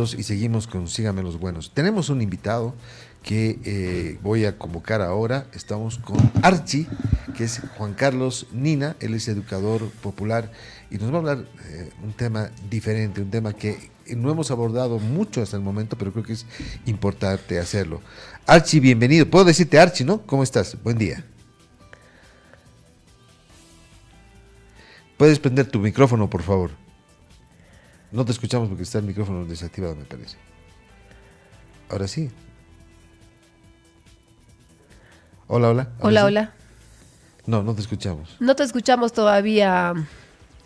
minutos y seguimos con Síganme los Buenos. Tenemos un invitado que voy a convocar ahora. Estamos con Archi, que es Juan Carlos Nina. Él es educador popular y nos va a hablar un tema diferente, un tema que no hemos abordado mucho hasta el momento, pero creo que es importante hacerlo. Archi, bienvenido. Puedo decirte Archi, ¿no? ¿Cómo estás? Buen día. Puedes prender tu micrófono, por favor. No te escuchamos porque está el micrófono desactivado, me parece. Ahora sí. Hola, hola. Hola, sí. hola. No, no te escuchamos. No te escuchamos todavía,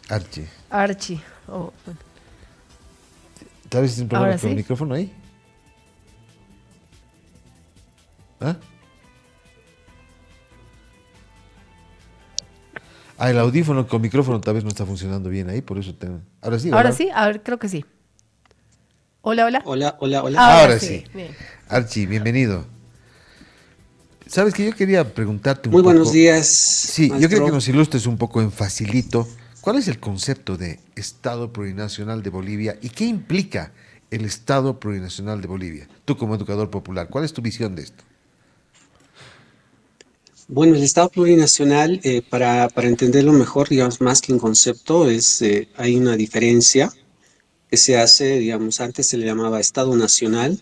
Archi. Archi. Oh, bueno. ¿Tal vez tienes un problema ¿Ahora con el sí? micrófono ahí? ¿Ah? El audífono con micrófono tal vez no está funcionando bien ahí, por eso te... Ahora sí, ¿Ahora hola. sí? A ver, creo que sí. Hola, hola. Hola, hola, hola. Ahora sí. Bien. Archi, bienvenido. Sabes que yo quería preguntarte un Muy poco... buenos días, Sí, yo maestro. quería que nos ilustres un poco en facilito. ¿Cuál es el concepto de Estado Plurinacional de Bolivia y qué implica el Estado Plurinacional de Bolivia? Tú como educador popular, ¿cuál es tu visión de esto? Bueno, el Estado plurinacional, para entenderlo mejor, digamos, más que un concepto, hay una diferencia que se hace, digamos, antes se le llamaba Estado Nacional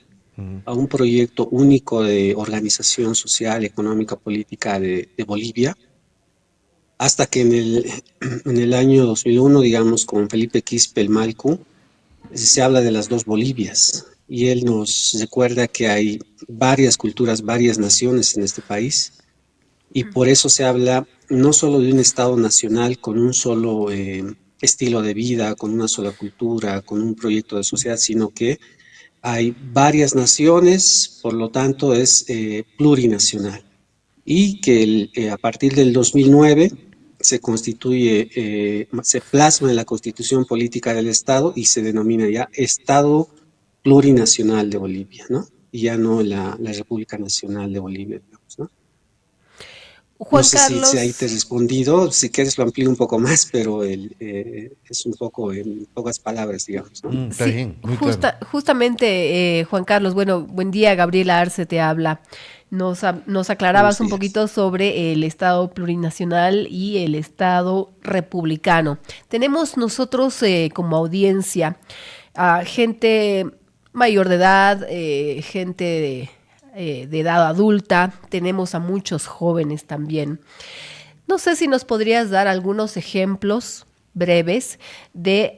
a un proyecto único de organización social, económica, política de Bolivia, hasta que en el año 2001, digamos, con Felipe Quispe el Malcu, se habla de las dos Bolivias, y él nos recuerda que hay varias culturas, varias naciones en este país, y por eso se habla no solo de un Estado nacional con un solo estilo de vida, con una sola cultura, con un proyecto de sociedad, sino que hay varias naciones, por lo tanto es plurinacional. Y que a partir del 2009 se constituye, se plasma en la Constitución Política del Estado y se denomina ya Estado Plurinacional de Bolivia, ¿no? Y ya no la República Nacional de Bolivia, digamos, ¿no? No Juan sé si ahí te he Carlos, respondido, si quieres lo amplío un poco más, pero es un poco en pocas palabras, digamos, ¿no? Está sí, bien, muy claro. justamente, Juan Carlos, bueno, buen día, Gabriela Arce te habla. Nos Buenos aclarabas un días. poquito sobre el Estado plurinacional y el Estado republicano. Tenemos nosotros como audiencia a gente mayor de edad, gente de edad adulta, tenemos a muchos jóvenes también. No sé si nos podrías dar algunos ejemplos breves de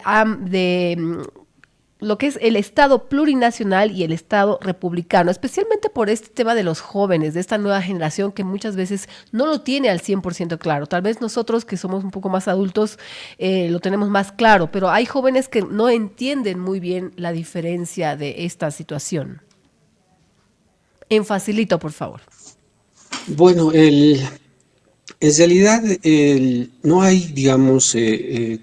lo que es el Estado plurinacional y el Estado republicano, especialmente por este tema de los jóvenes, de esta nueva generación que muchas veces no lo tiene al 100% claro. Tal vez nosotros que somos un poco más adultos lo tenemos más claro, pero hay jóvenes que no entienden muy bien la diferencia de esta situación. En facilito, por favor. Bueno, en realidad no hay, digamos,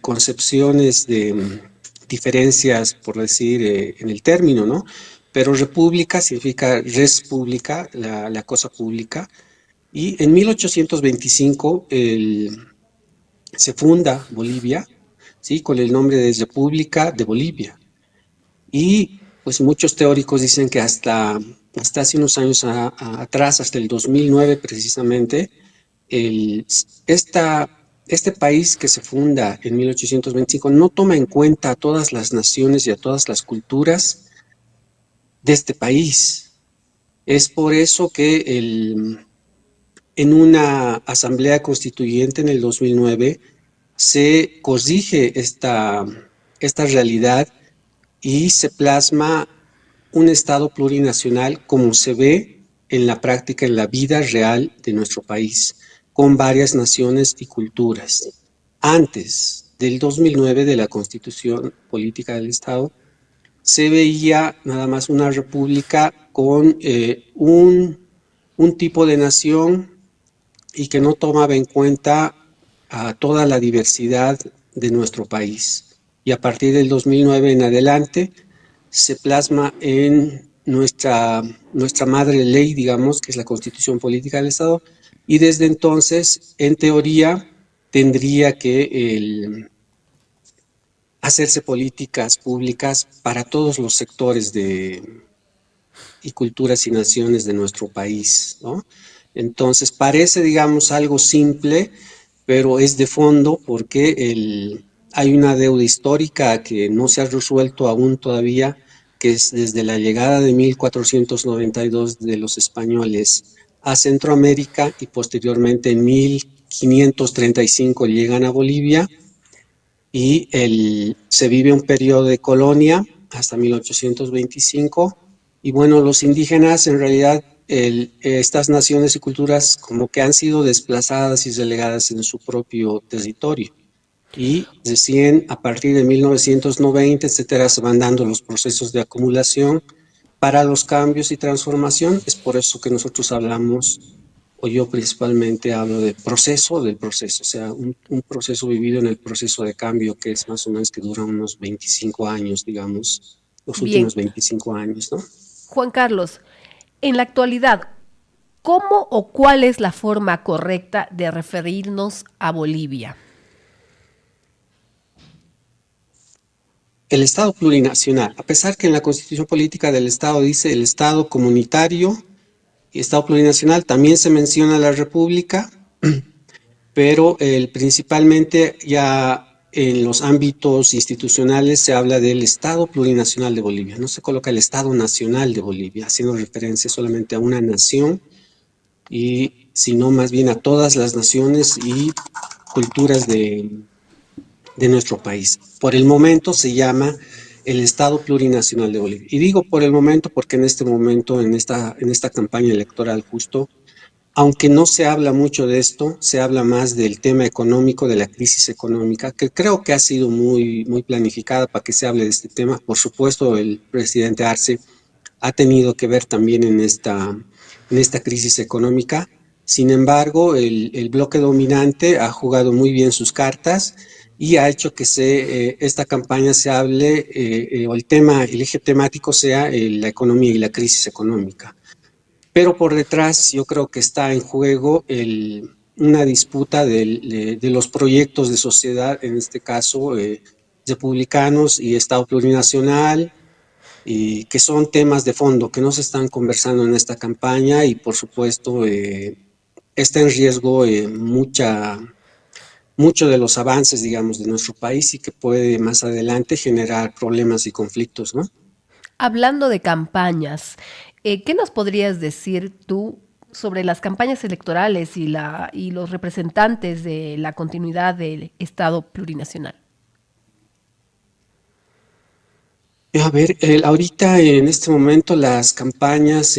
concepciones de diferencias, por decir, en el término, ¿no? Pero república significa res pública, la cosa pública, y en 1825 se funda Bolivia, ¿sí? Con el nombre de República de Bolivia. Y pues muchos teóricos dicen que hasta hace unos años atrás, hasta el 2009 precisamente, el, este país que se funda en 1825 no toma en cuenta a todas las naciones y a todas las culturas de este país. Es por eso que en una asamblea constituyente en el 2009 se corrige esta realidad y se plasma un Estado plurinacional como se ve en la práctica, en la vida real de nuestro país, con varias naciones y culturas. Antes del 2009 de la Constitución Política del Estado, se veía nada más una república con un tipo de nación y que no tomaba en cuenta a toda la diversidad de nuestro país. Y a partir del 2009 en adelante se plasma en nuestra madre ley, digamos, que es la Constitución Política del Estado, y desde entonces, en teoría, tendría que hacerse políticas públicas para todos los sectores y culturas y naciones de nuestro país, ¿no? Entonces parece, digamos, algo simple, pero es de fondo porque hay una deuda histórica que no se ha resuelto aún todavía, que es desde la llegada de 1492 de los españoles a Centroamérica y posteriormente en 1535 llegan a Bolivia y se vive un periodo de colonia hasta 1825 y bueno, los indígenas en realidad estas naciones y culturas como que han sido desplazadas y relegadas en su propio territorio. Y recién a partir de 1990, etcétera, se van dando los procesos de acumulación para los cambios y transformación. Es por eso que nosotros hablamos, o yo principalmente hablo del proceso, o sea, un proceso vivido en el proceso de cambio que es más o menos que dura unos 25 años, digamos, los Bien, últimos 25 años, ¿no? Juan Carlos, en la actualidad, ¿cómo o cuál es la forma correcta de referirnos a Bolivia? El Estado plurinacional, a pesar que en la Constitución Política del Estado dice el Estado comunitario y Estado plurinacional, también se menciona la República, pero principalmente ya en los ámbitos institucionales se habla del Estado plurinacional de Bolivia, no se coloca el Estado nacional de Bolivia, haciendo referencia solamente a una nación, y sino más bien a todas las naciones y culturas de nuestro país. Por el momento se llama el Estado Plurinacional de Bolivia. Y digo por el momento porque en este momento, en esta campaña electoral justo, aunque no se habla mucho de esto, se habla más del tema económico, de la crisis económica, que creo que ha sido muy, muy planificada para que se hable de este tema. Por supuesto, el presidente Arce ha tenido que ver también en esta crisis económica. Sin embargo, el bloque dominante ha jugado muy bien sus cartas y ha hecho que esta campaña se hable, o el eje temático sea la economía y la crisis económica. Pero por detrás yo creo que está en juego una disputa de los proyectos de sociedad, en este caso republicanos y Estado plurinacional, y que son temas de fondo que no se están conversando en esta campaña y por supuesto está en riesgo mucho de los avances, digamos, de nuestro país y que puede más adelante generar problemas y conflictos, ¿no? Hablando de campañas, ¿qué nos podrías decir tú sobre las campañas electorales y los representantes de la continuidad del Estado plurinacional? A ver, ahorita en este momento las campañas,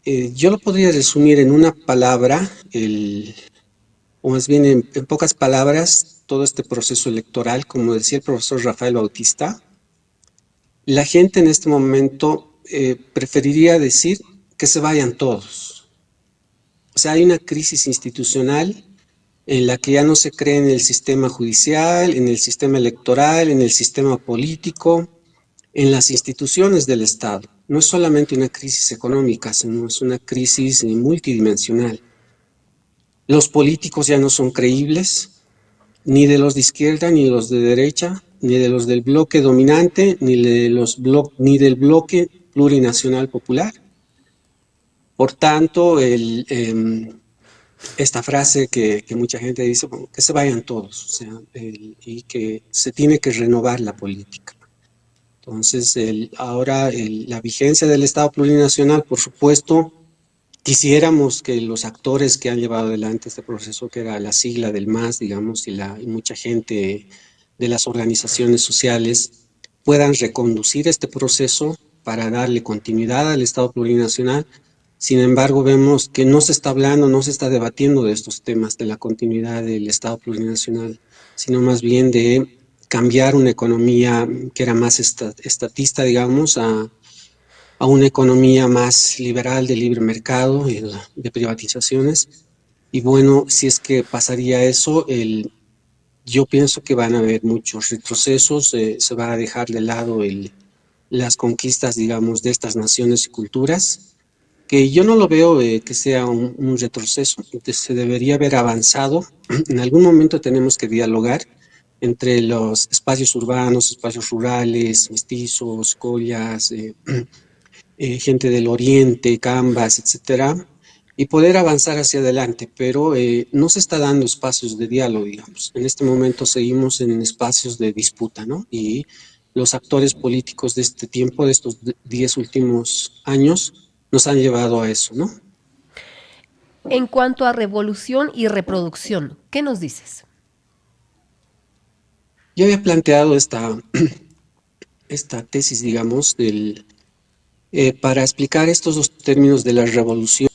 yo lo podría resumir en una palabra, o más bien en pocas palabras, todo este proceso electoral, como decía el profesor Rafael Bautista, la gente en este momento preferiría decir que se vayan todos. O sea, hay una crisis institucional en la que ya no se cree en el sistema judicial, en el sistema electoral, en el sistema político, en las instituciones del Estado. No es solamente una crisis económica, sino es una crisis multidimensional. Los políticos ya no son creíbles, ni de los de izquierda, ni de los de derecha, ni de los del bloque dominante, ni del bloque plurinacional popular. Por tanto, esta frase que mucha gente dice, bueno, que se vayan todos, o sea, y que se tiene que renovar la política. Entonces, ahora la vigencia del Estado plurinacional, por supuesto, quisiéramos que los actores que han llevado adelante este proceso, que era la sigla del MAS, digamos, y mucha gente de las organizaciones sociales, puedan reconducir este proceso para darle continuidad al Estado plurinacional. Sin embargo, vemos que no se está hablando, no se está debatiendo de estos temas de la continuidad del Estado plurinacional, sino más bien de cambiar una economía que era más estatista, digamos, a una economía más liberal de libre mercado y de privatizaciones. Y bueno, si es que pasaría eso, yo pienso que van a haber muchos retrocesos, se va a dejar de lado las conquistas, digamos, de estas naciones y culturas, que yo no lo veo que sea un retroceso, se debería haber avanzado. En algún momento tenemos que dialogar, entre los espacios urbanos, espacios rurales, mestizos, collas, gente del oriente, cambas, etcétera, y poder avanzar hacia adelante, pero no se está dando espacios de diálogo, digamos. En este momento seguimos en espacios de disputa, ¿no? Y los actores políticos de este tiempo, de estos 10 últimos años, nos han llevado a eso, ¿no? En cuanto a revolución y reproducción, ¿qué nos dices? Yo había planteado esta tesis, digamos, para explicar estos dos términos de la revolución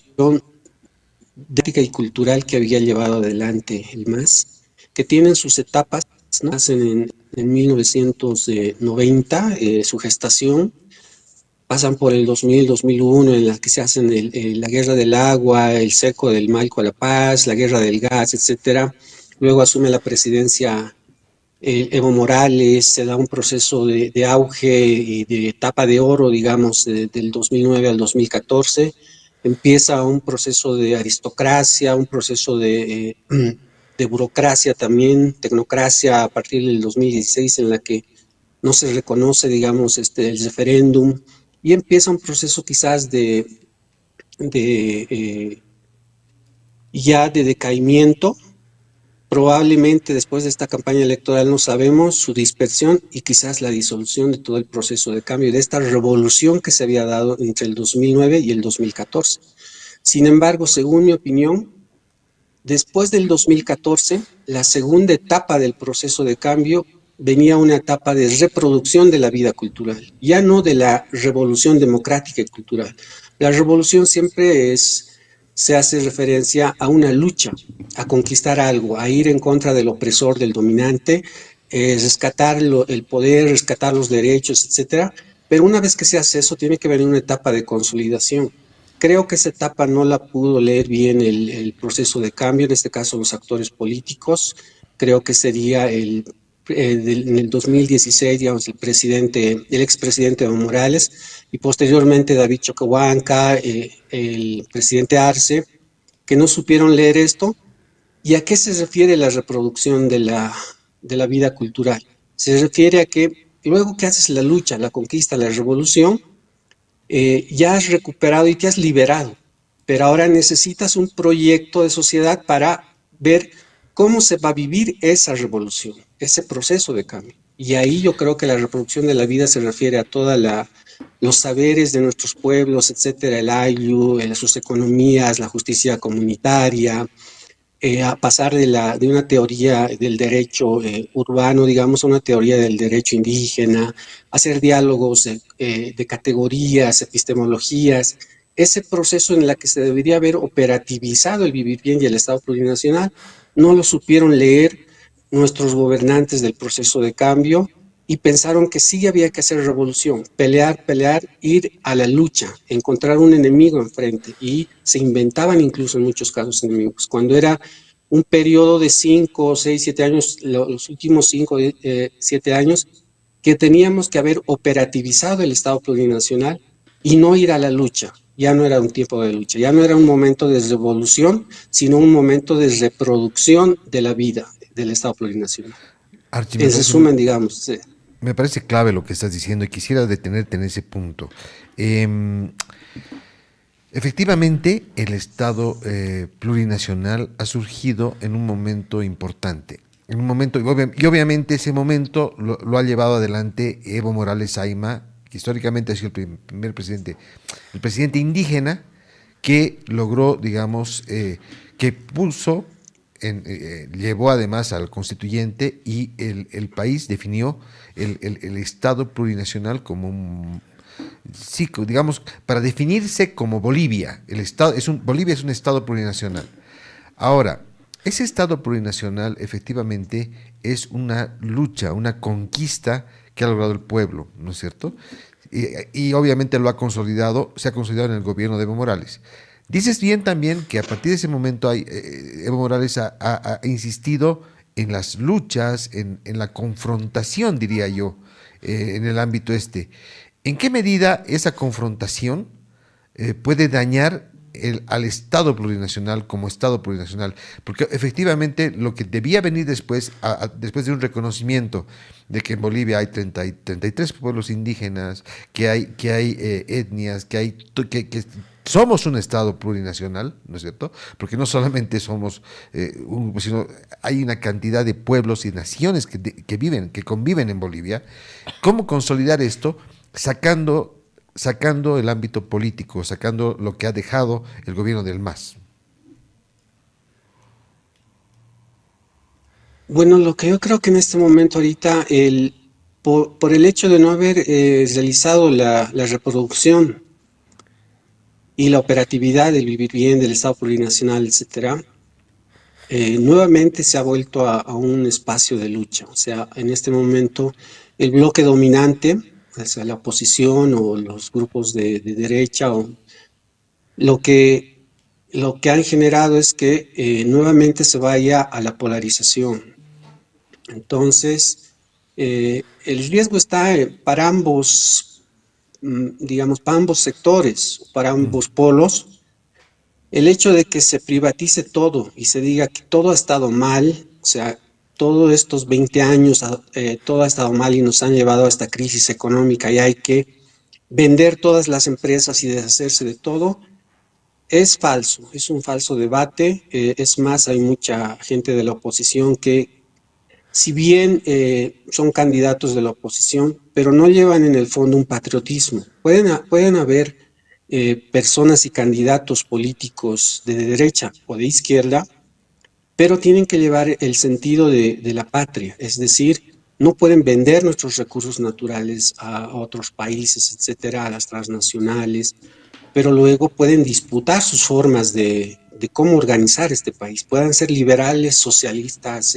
ética y cultural que había llevado adelante el MAS, que tienen sus etapas, ¿no? Nacen en 1990, su gestación, pasan por el 2000, 2001, en las que se hacen la guerra del agua, el cerco del Malco a la Paz, la guerra del gas, etcétera. Luego asume la presidencia Evo Morales, se da un proceso de auge y de etapa de oro, digamos, del 2009 al 2014. Empieza un proceso de aristocracia, un proceso de burocracia también, tecnocracia a partir del 2016, en la que no se reconoce, digamos, el referéndum, y empieza un proceso quizás de ya de decaimiento. Probablemente después de esta campaña electoral no sabemos su dispersión y quizás la disolución de todo el proceso de cambio, de esta revolución que se había dado entre el 2009 y el 2014. Sin embargo, según mi opinión, después del 2014, la segunda etapa del proceso de cambio venía una etapa de reproducción de la vida cultural, ya no de la revolución democrática y cultural. La revolución siempre se hace referencia a una lucha, a conquistar algo, a ir en contra del opresor, del dominante, rescatar el poder, rescatar los derechos, etcétera. Pero una vez que se hace eso, tiene que venir una etapa de consolidación. Creo que esa etapa no la pudo leer bien el proceso de cambio, en este caso los actores políticos. Creo que sería en el 2016, digamos, el expresidente Evo Morales, y posteriormente David Choquehuanca, el presidente Arce, que no supieron leer esto. ¿Y a qué se refiere la reproducción de la vida cultural? Se refiere a que luego que haces la lucha, la conquista, la revolución, ya has recuperado y te has liberado, pero ahora necesitas un proyecto de sociedad para ver cómo se va a vivir esa revolución, ese proceso de cambio. Y ahí yo creo que la reproducción de la vida se refiere a todos los saberes de nuestros pueblos, etcétera, el ayllu, sus economías, la justicia comunitaria, a pasar de una teoría del derecho urbano, digamos, a una teoría del derecho indígena, hacer diálogos de categorías, epistemologías, ese proceso en el que se debería haber operativizado el vivir bien y el Estado plurinacional, no lo supieron leer nuestros gobernantes del proceso de cambio y pensaron que sí había que hacer revolución, pelear, ir a la lucha, encontrar un enemigo enfrente, y se inventaban incluso en muchos casos enemigos. Cuando era un periodo de 5, 6, 7 años, los últimos 5, 7 años, que teníamos que haber operativizado el Estado plurinacional y no ir a la lucha. Ya no era un tiempo de lucha, ya no era un momento de revolución, sino un momento de reproducción de la vida del Estado plurinacional. Archie, En resumen, digamos, sí. Me parece clave lo que estás diciendo y quisiera detenerte en ese punto. Efectivamente, el Estado plurinacional ha surgido en un momento importante. En un momento, y obviamente ese momento lo ha llevado adelante Evo Morales Ayma, que históricamente ha sido el primer presidente, el presidente indígena que logró, digamos, que puso, llevó además al constituyente, y el país definió el Estado plurinacional como un, sí, digamos, para definirse como Bolivia. Bolivia es un Estado plurinacional. Ahora, ese Estado plurinacional efectivamente es una lucha, una conquista que ha logrado el pueblo, ¿no es cierto? Y obviamente se ha consolidado en el gobierno de Evo Morales. Dices bien también que a partir de ese momento Evo Morales ha insistido en las luchas, en la confrontación, diría yo, en el ámbito este. ¿En qué medida esa confrontación puede dañar al Estado plurinacional como Estado plurinacional, porque efectivamente lo que debía venir después, después de un reconocimiento de que en Bolivia hay 33 pueblos indígenas, que hay etnias, que somos un Estado plurinacional, ¿no es cierto? Porque no solamente somos, sino hay una cantidad de pueblos y naciones que conviven en Bolivia. ¿Cómo consolidar esto? Sacando el ámbito político, sacando lo que ha dejado el gobierno del MAS. Bueno, lo que yo creo que en este momento ahorita, por el hecho de no haber realizado la reproducción y la operatividad del vivir bien, del Estado plurinacional, etcétera, nuevamente se ha vuelto a un espacio de lucha. O sea, en este momento el bloque dominante, o sea, la oposición o los grupos de derecha, lo que, lo que han generado es que nuevamente se vaya a la polarización. Entonces, el riesgo está para ambos, digamos, para ambos sectores, para ambos polos. El hecho de que se privatice todo y se diga que todo ha estado mal, o sea, todos estos 20 años, todo ha estado mal y nos han llevado a esta crisis económica y hay que vender todas las empresas y deshacerse de todo, es falso, es un falso debate. Es más, hay mucha gente de la oposición que, si bien son candidatos de la oposición, pero no llevan en el fondo un patriotismo. Pueden haber personas y candidatos políticos de derecha o de izquierda, pero tienen que llevar el sentido de la patria, es decir, no pueden vender nuestros recursos naturales a otros países, etcétera, a las transnacionales, pero luego pueden disputar sus formas de cómo organizar este país. Puedan ser liberales, socialistas,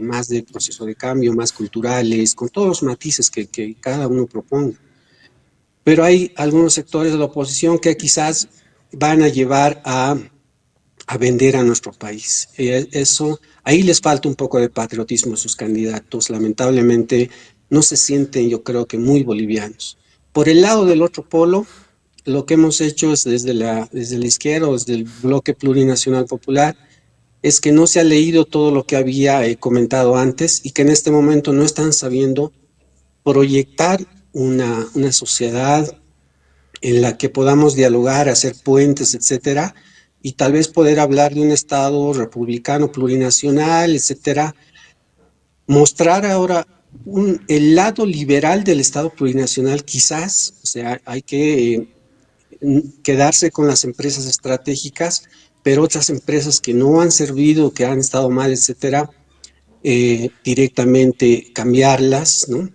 más de proceso de cambio, más culturales, con todos los matices que cada uno proponga. Pero hay algunos sectores de la oposición que quizás van a llevar a vender a nuestro país. Eso, ahí les falta un poco de patriotismo a sus candidatos. Lamentablemente no se sienten, yo creo que muy bolivianos. Por el lado del otro polo, lo que hemos hecho es desde la izquierda, desde el bloque plurinacional popular, es que no se ha leído todo lo que había comentado antes y que en este momento no están sabiendo proyectar una sociedad en la que podamos dialogar, hacer puentes, etcétera, y tal vez poder hablar de un Estado republicano, plurinacional, etcétera. Mostrar ahora el lado liberal del Estado plurinacional, quizás, o sea, hay que quedarse con las empresas estratégicas, pero otras empresas que no han servido, que han estado mal, etcétera, directamente cambiarlas, ¿no?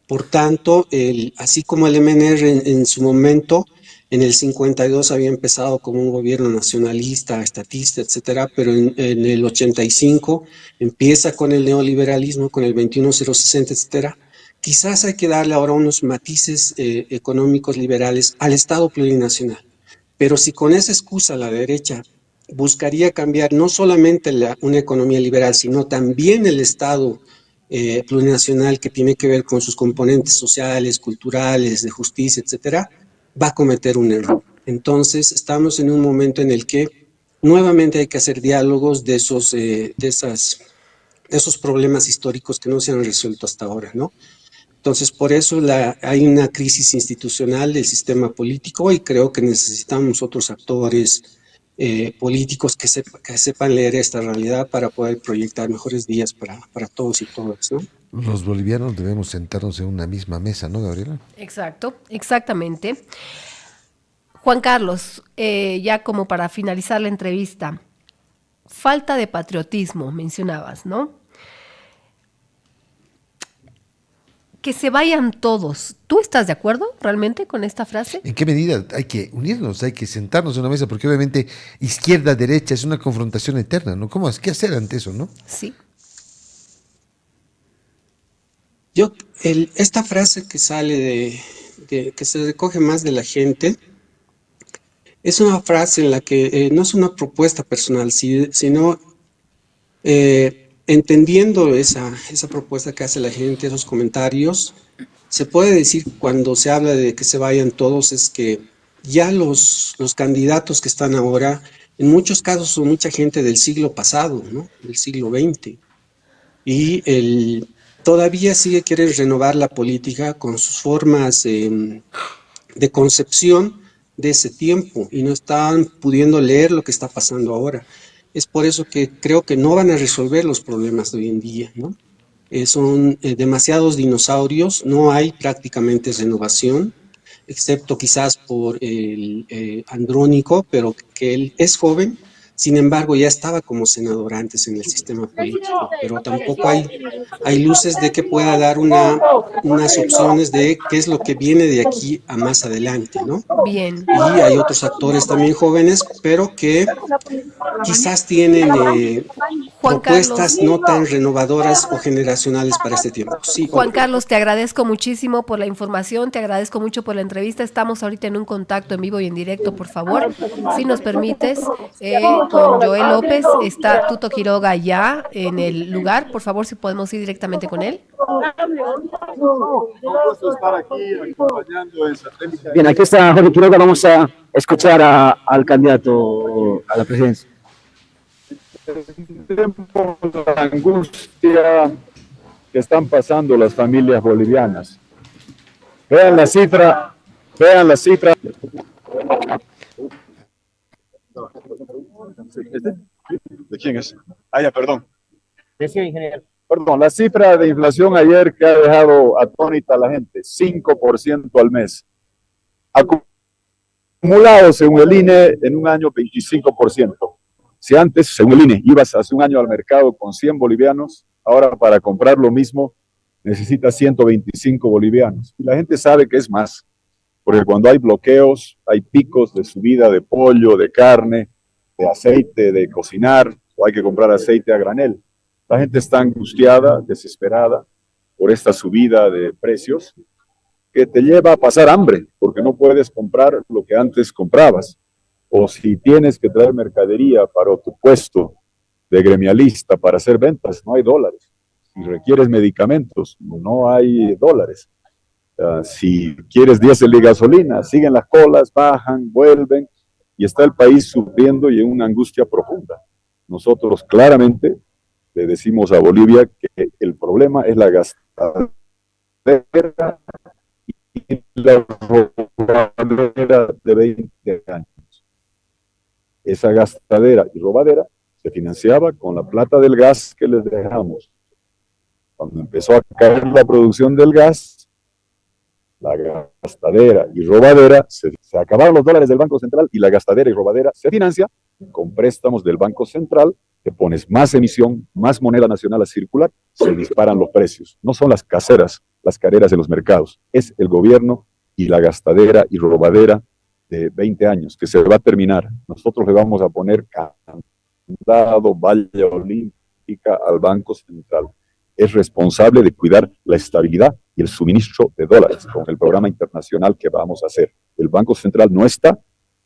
Por tanto, así como el MNR en su momento, en el 52 había empezado como un gobierno nacionalista, estatista, etcétera, pero en el 85 empieza con el neoliberalismo, con el 21060, etcétera. Quizás hay que darle ahora unos matices económicos liberales al Estado plurinacional. Pero si con esa excusa la derecha buscaría cambiar no solamente una economía liberal, sino también el Estado plurinacional que tiene que ver con sus componentes sociales, culturales, de justicia, etcétera, va a cometer un error. Entonces, estamos en un momento en el que nuevamente hay que hacer diálogos de esos problemas históricos que no se han resuelto hasta ahora, ¿no? Entonces, por eso hay una crisis institucional del sistema político y creo que necesitamos otros actores políticos que sepan leer esta realidad para poder proyectar mejores días para todos y todas, ¿no? Los bolivianos debemos sentarnos en una misma mesa, ¿no, Gabriela? Exacto, exactamente. Juan Carlos, ya como para finalizar la entrevista, falta de patriotismo, mencionabas, ¿no? Que se vayan todos. ¿Tú estás de acuerdo realmente con esta frase? ¿En qué medida hay que unirnos, hay que sentarnos en una mesa? Porque obviamente izquierda-derecha es una confrontación eterna, ¿no? ¿Qué hacer ante eso, no? Sí. Esta frase que sale que se recoge más de la gente, es una frase en la que no es una propuesta personal, sino entendiendo esa propuesta que hace la gente, esos comentarios, se puede decir cuando se habla de que se vayan todos, es que ya los candidatos que están ahora, en muchos casos son mucha gente del siglo pasado, ¿no? Del siglo XX. Y todavía sigue querer renovar la política con sus formas de concepción de ese tiempo y no están pudiendo leer lo que está pasando ahora. Es por eso que creo que no van a resolver los problemas de hoy en día, ¿no? Son demasiados dinosaurios, no hay prácticamente renovación, excepto quizás por el Andrónico, pero que él es joven, sin embargo ya estaba como senador antes en el sistema político, pero tampoco hay luces de que pueda dar unas opciones de qué es lo que viene de aquí a más adelante, ¿no? Bien. Y hay otros actores también jóvenes, pero que quizás tienen Juan propuestas Carlos. no tan renovadoras o generacionales para este tiempo. Sí, Juan Olga. Carlos, te agradezco muchísimo por la información, te agradezco mucho por la entrevista. Estamos ahorita en un contacto en vivo y en directo, por favor, si nos permites, con Joel López. Está Tuto Quiroga ya en el lugar, por favor, si podemos ir directamente con él. Bien, aquí está Jorge Quiroga, vamos a escuchar al candidato a la presidencia. Entendemos la angustia que están pasando las familias bolivianas. Vean la cifra, vean la cifra. ¿De quién es? Ah, ya, perdón. Decía, ingeniero. Perdón, la cifra de inflación ayer que ha dejado atónita a la gente, 5% al mes. Acumulado, según el INE, en un año 25%. Si antes, según el INE, ibas hace un año al mercado con 100 bolivianos, ahora para comprar lo mismo necesitas 125 bolivianos. Y la gente sabe que es más, porque cuando hay bloqueos, hay picos de subida de pollo, de carne, de aceite, de cocinar, o hay que comprar aceite a granel. La gente está angustiada, desesperada por esta subida de precios que te lleva a pasar hambre, porque no puedes comprar lo que antes comprabas. O si tienes que traer mercadería para tu puesto de gremialista para hacer ventas, no hay dólares. Si requieres medicamentos, no hay dólares. Si quieres diésel y gasolina, siguen las colas, bajan, vuelven, y está el país sufriendo y en una angustia profunda. Nosotros claramente le decimos a Bolivia que el problema es la gastadera y la robadera de 20 años. Esa gastadera y robadera se financiaba con la plata del gas que les dejamos. Cuando empezó a caer la producción del gas, la gastadera y robadera, se acabaron los dólares del Banco Central y la gastadera y robadera se financia con préstamos del Banco Central, que pones más emisión, más moneda nacional a circular, se disparan los precios. No son las caseras, las careras de los mercados, es el gobierno y la gastadera y robadera de 20 años, que se va a terminar. Nosotros le vamos a poner candado, valla olímpica al Banco Central. Es responsable de cuidar la estabilidad y el suministro de dólares con el programa internacional que vamos a hacer. El Banco Central no está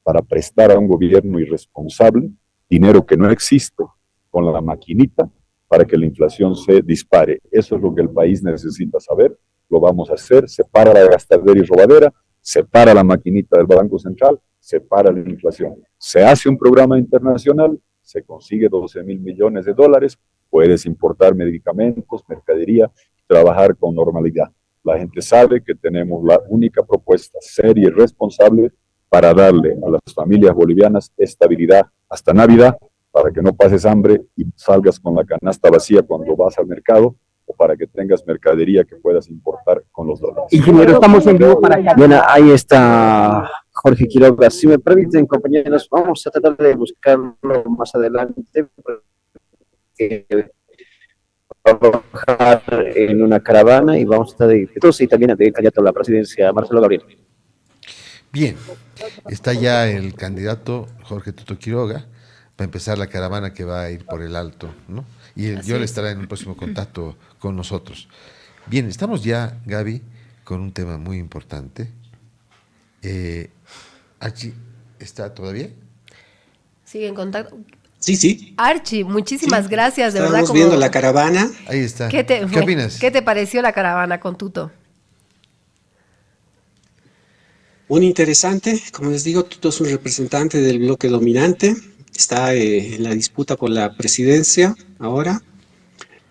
para prestar a un gobierno irresponsable dinero que no existe con la maquinita para que la inflación se dispare. Eso es lo que el país necesita saber. Lo vamos a hacer. Se para la gastadera y robadera, se para la maquinita del Banco Central, se para la inflación. Se hace un programa internacional, se consigue 12.000 millones de dólares, puedes importar medicamentos, mercadería, trabajar con normalidad. La gente sabe que tenemos la única propuesta seria y responsable para darle a las familias bolivianas estabilidad hasta Navidad, para que no pases hambre y salgas con la canasta vacía cuando vas al mercado, o para que tengas mercadería que puedas importar con los dólares. Ingeniero, estamos en vivo para acá. Bien, ahí está Jorge Quiroga. Si me permiten, compañeros, vamos a tratar de buscarlo más adelante. Trabajar en una caravana y vamos a estar de y también de candidato a la presidencia, Marcelo Gabriel. Bien, está ya el candidato Jorge Tuto Quiroga para empezar la caravana que va a ir por el Alto, ¿no? Y yo le estará en un próximo contacto con nosotros. Bien, estamos ya, Gaby, con un tema muy importante. Archie, ¿está todavía? Sigue en contacto. Sí, sí. Archie, muchísimas gracias, de verdad. Estamos viendo la caravana. Ahí está. ¿Qué opinas? ¿Qué te pareció la caravana con Tuto? Un interesante, como les digo, Tuto es un representante del bloque dominante, está en la disputa por la presidencia ahora.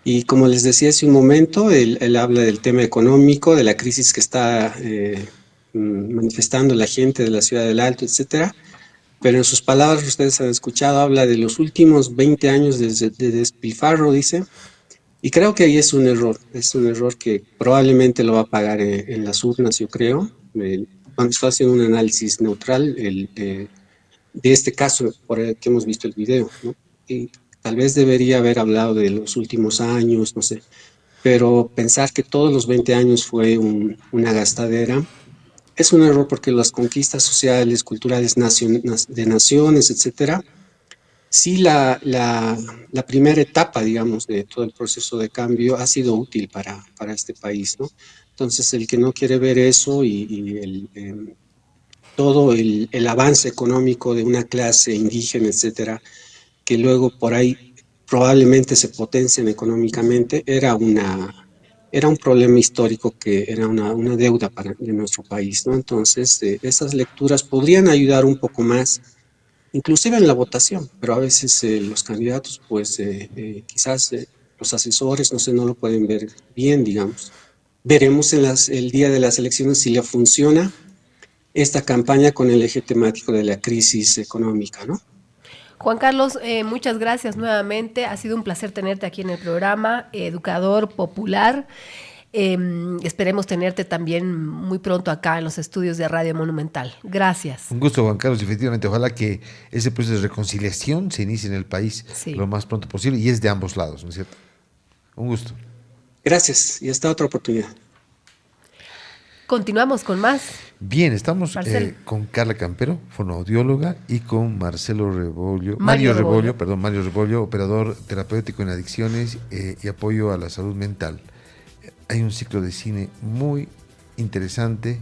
Y como les decía hace un momento, él habla del tema económico, de la crisis que está manifestando la gente de la ciudad del Alto, etcétera. Pero en sus palabras, ustedes han escuchado, habla de los últimos 20 años de despilfarro, dice. Y creo que ahí es un error que probablemente lo va a pagar en las urnas, yo creo. Cuando está haciendo un análisis neutral de este caso por el que hemos visto el video, ¿no? Y tal vez debería haber hablado de los últimos años, no sé, pero pensar que todos los 20 años fue una gastadera es un error porque las conquistas sociales, culturales, de naciones, etcétera, sí la primera etapa, digamos, de todo el proceso de cambio ha sido útil para este país, ¿no? Entonces, el que no quiere ver eso todo el avance económico de una clase indígena, etcétera, que luego por ahí probablemente se potencian económicamente, era un problema histórico que era una deuda de nuestro país, ¿no? Entonces, esas lecturas podrían ayudar un poco más, inclusive en la votación, pero a veces los candidatos, pues quizás los asesores, no sé, no lo pueden ver bien, digamos. Veremos el día de las elecciones si le funciona esta campaña con el eje temático de la crisis económica, ¿no? Juan Carlos, muchas gracias nuevamente. Ha sido un placer tenerte aquí en el programa, educador popular. Esperemos tenerte también muy pronto acá en los estudios de Radio Monumental. Gracias. Un gusto, Juan Carlos. Efectivamente, ojalá que ese proceso de reconciliación se inicie en el país Sí. lo más pronto posible y es de ambos lados, ¿no es cierto? Un gusto. Gracias y hasta otra oportunidad. Continuamos con más. Bien, estamos Marcelo. con Carla Campero, fonoaudióloga, y con Mario Mario Rebollo, operador terapéutico en adicciones y apoyo a la salud mental. Hay un ciclo de cine muy interesante